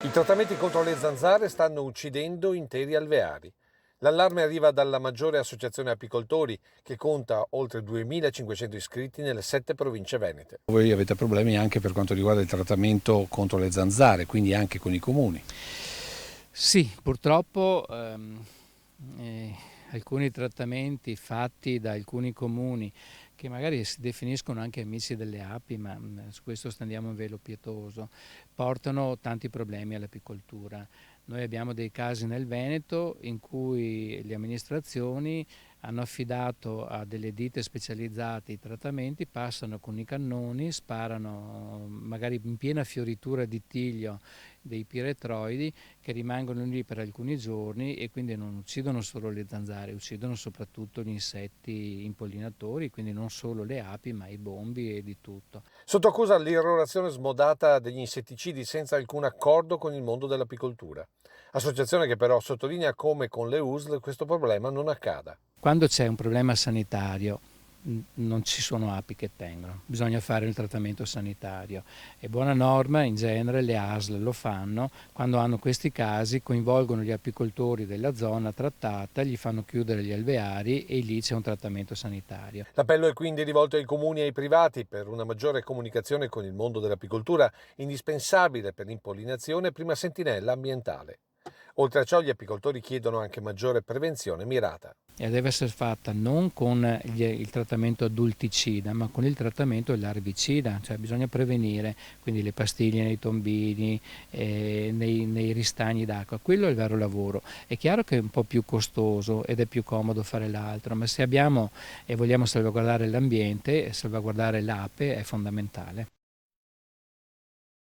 I trattamenti contro le zanzare stanno uccidendo interi alveari. L'allarme arriva dalla maggiore associazione apicoltori, che conta oltre 2.500 iscritti nelle 7 province venete. Voi avete problemi anche per quanto riguarda il trattamento contro le zanzare, quindi anche con i comuni. Sì, purtroppo alcuni trattamenti fatti da alcuni comuni che magari si definiscono anche amici delle api, ma su questo stendiamo un velo pietoso, portano tanti problemi all'apicoltura. Noi abbiamo dei casi nel Veneto in cui le amministrazioni hanno affidato a delle ditte specializzate i trattamenti, passano con i cannoni, sparano magari in piena fioritura di tiglio dei piretroidi che rimangono lì per alcuni giorni e quindi non uccidono solo le zanzare, uccidono soprattutto gli insetti impollinatori, quindi non solo le api ma i bombi e di tutto. Sotto accusa l'irrorazione smodata degli insetticidi senza alcun accordo con il mondo dell'apicoltura. Associazione che però sottolinea come con le USL questo problema non accada. Quando c'è un problema sanitario non ci sono api che tengono, bisogna fare il trattamento sanitario. È buona norma, in genere le ASL lo fanno, quando hanno questi casi coinvolgono gli apicoltori della zona trattata, gli fanno chiudere gli alveari e lì c'è un trattamento sanitario. L'appello è quindi rivolto ai comuni e ai privati per una maggiore comunicazione con il mondo dell'apicoltura, indispensabile per l'impollinazione e prima sentinella ambientale. Oltre a ciò, gli apicoltori chiedono anche maggiore prevenzione mirata. E deve essere fatta non con il trattamento adulticida, ma con il trattamento larvicida, cioè bisogna prevenire, quindi le pastiglie nei tombini, nei ristagni d'acqua, quello è il vero lavoro. È chiaro che è un po' più costoso ed è più comodo fare l'altro, ma se abbiamo e vogliamo salvaguardare l'ambiente, salvaguardare l'ape è fondamentale.